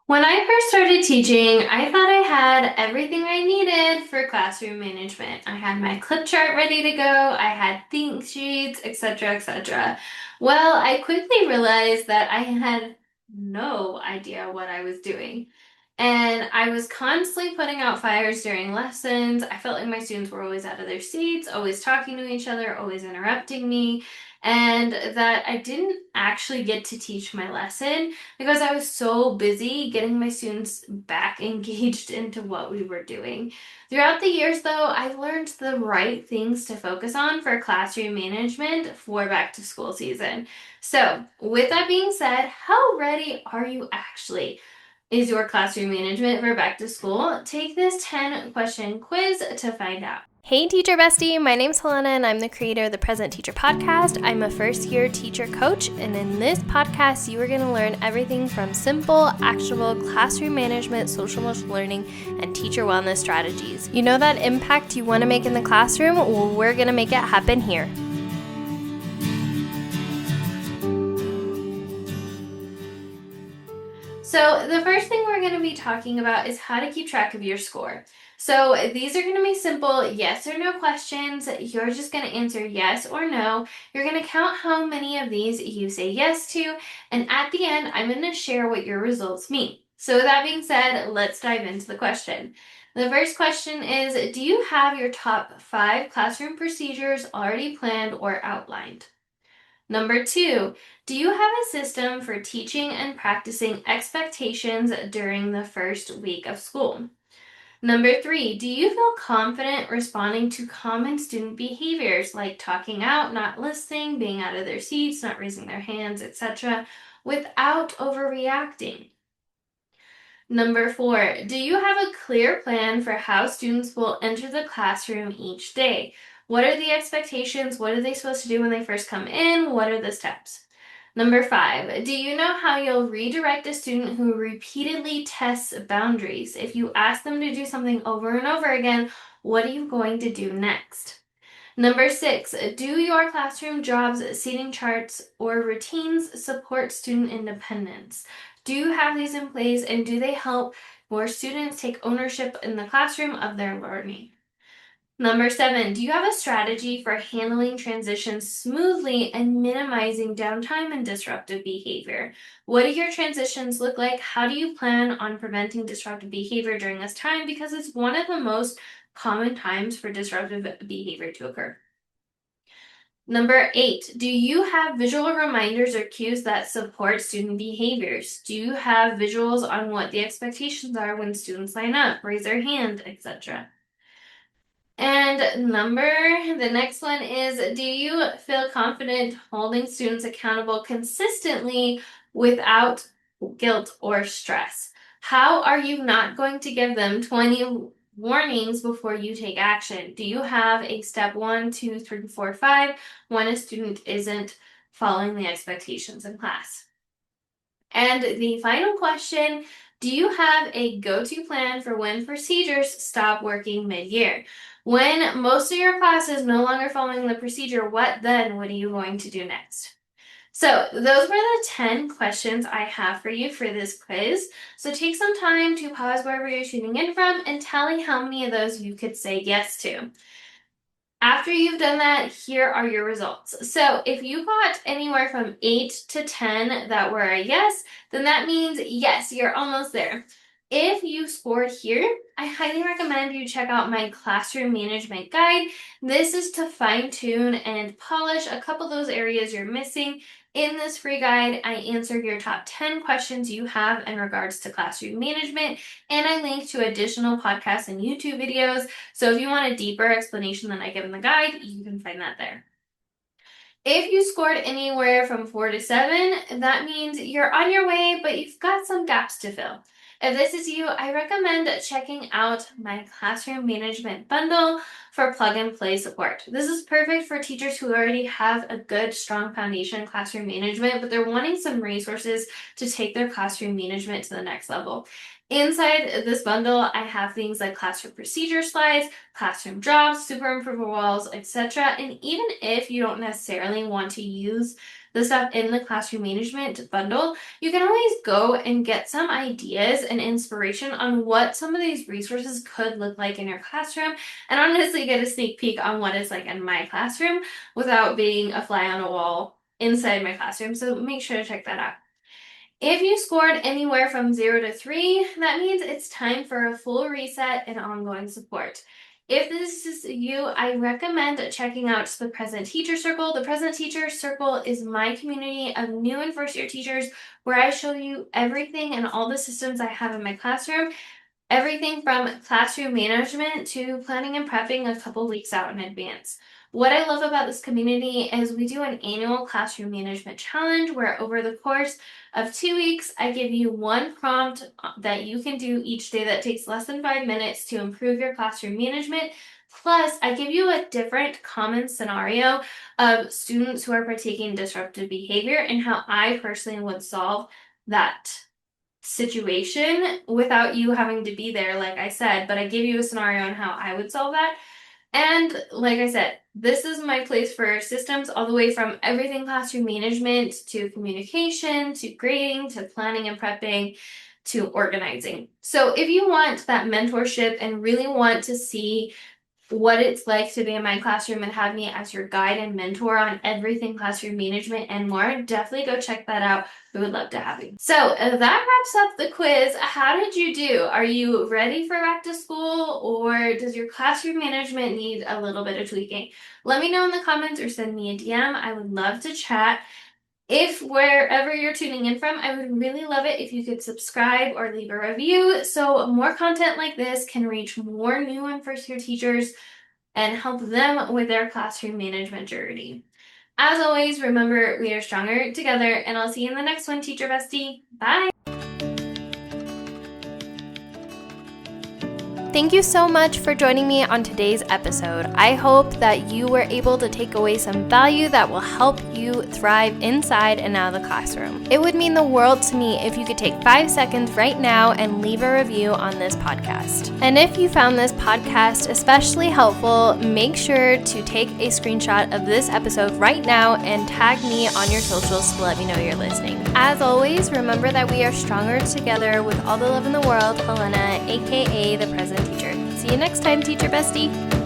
When I first started teaching, I thought I had everything I needed for classroom management. I had my clip chart ready to go, I had think sheets, etc., etc. Well, I quickly realized that I had no idea what I was doing. And I was constantly putting out fires during lessons. I felt like my students were always out of their seats, always talking to each other, always interrupting me, and that I didn't actually get to teach my lesson because I was so busy getting my students back engaged into what we were doing. Throughout the years, though, I've learned the right things to focus on for classroom management for back to school season. So, with that being said, how ready are you actually? Is your classroom management for back to school? Take this 10 question quiz to find out. Hey, teacher bestie. My name's Helena, and I'm the creator of the Present Teacher Podcast. I'm a first year teacher coach, and in this podcast, you are going to learn everything from simple, actionable classroom management, social emotional learning, and teacher wellness strategies. You know that impact you want to make in the classroom? Well, we're going to make it happen here. So, the first thing we're going to be talking about is how to keep track of your score. So, these are going to be simple yes or no questions. You're just going to answer yes or no. You're going to count how many of these you say yes to, and at the end, I'm going to share what your results mean. So, with that being said, let's dive into the question. The first question is, do you have your top 5 classroom procedures already planned or outlined? Number 2, do you have a system for teaching and practicing expectations during the first week of school? Number 3, do you feel confident responding to common student behaviors like talking out, not listening, being out of their seats, not raising their hands, etc., without overreacting? Number 4, do you have a clear plan for how students will enter the classroom each day? What are the expectations? What are they supposed to do when they first come in? What are the steps? Number 5, do you know how you'll redirect a student who repeatedly tests boundaries? If you ask them to do something over and over again, what are you going to do next? Number 6, do your classroom jobs, seating charts, or routines support student independence? Do you have these in place and do they help more students take ownership in the classroom of their learning? Number 7, do you have a strategy for handling transitions smoothly and minimizing downtime and disruptive behavior? What do your transitions look like? How do you plan on preventing disruptive behavior during this time? Because it's one of the most common times for disruptive behavior to occur. Number 8, do you have visual reminders or cues that support student behaviors? Do you have visuals on what the expectations are when students line up, raise their hand, etc.? And the next one is, do you feel confident holding students accountable consistently without guilt or stress? How are you not going to give them 20 warnings before you take action? Do you have a step 1, 2, 3, 4, 5 when a student isn't following the expectations in class? And the final question, do you have a go-to plan for when procedures stop working mid-year? When most of your class is no longer following the procedure, what then? What are you going to do next? So those were the 10 questions I have for you for this quiz. So take some time to pause wherever you're tuning in from and tally how many of those you could say yes to. After you've done that, here are your results. So if you got anywhere from 8 to 10 that were a yes, then that means yes, you're almost there. If you scored here, I highly recommend you check out my classroom management guide. This is to fine tune and polish a couple of those areas you're missing. In this free guide, I answer your top 10 questions you have in regards to classroom management, and I link to additional podcasts and YouTube videos. So if you want a deeper explanation than I give in the guide, you can find that there. If you scored anywhere from 4 to 7, that means you're on your way, but you've got some gaps to fill. If this is you, I recommend checking out my classroom management bundle for plug and play support. This is perfect for teachers who already have a good, strong foundation in classroom management, but they're wanting some resources to take their classroom management to the next level. Inside this bundle, I have things like classroom procedure slides, classroom jobs, super improver walls, etc. And even if you don't necessarily want to use the stuff in the classroom management bundle, you can always go and get some ideas and inspiration on what some of these resources could look like in your classroom, and honestly get a sneak peek on what it's like in my classroom without being a fly on a wall inside my classroom. So make sure to check that out. If you scored anywhere from 0 to 3, that means it's time for a full reset and ongoing support. If this is you, I recommend checking out the Present Teacher Circle. The Present Teacher Circle is my community of new and first year teachers where I show you everything and all the systems I have in my classroom. Everything from classroom management to planning and prepping a couple weeks out in advance. What I love about this community is we do an annual classroom management challenge where over the course of 2 weeks, I give you one prompt that you can do each day that takes less than 5 minutes to improve your classroom management. Plus, I give you a different common scenario of students who are partaking in disruptive behavior and how I personally would solve that situation without you having to be there, like I said, but I give you a scenario on how I would solve that. And like I said, this is my place for systems all the way from everything classroom management to communication to grading to planning and prepping to organizing. So if you want that mentorship and really want to see what it's like to be in my classroom and have me as your guide and mentor on everything classroom management and more, definitely go check that out. We would love to have you. So that wraps up the quiz. How did you do? Are you ready for back to school, or does your classroom management need a little bit of tweaking? Let me know in the comments or send me a DM. I would love to chat. If wherever you're tuning in from, I would really love it if you could subscribe or leave a review so more content like this can reach more new and first year teachers and help them with their classroom management journey. As always, remember, we are stronger together, and I'll see you in the next one, Teacher Bestie. Bye! Thank you so much for joining me on today's episode. I hope that you were able to take away some value that will help you thrive inside and out of the classroom. It would mean the world to me if you could take 5 seconds right now and leave a review on this podcast. And if you found this podcast especially helpful, make sure to take a screenshot of this episode right now and tag me on your socials to let me know you're listening. As always, remember that we are stronger together with all the love in the world. Helena, aka the Present Teacher. See you next time, Teacher Bestie.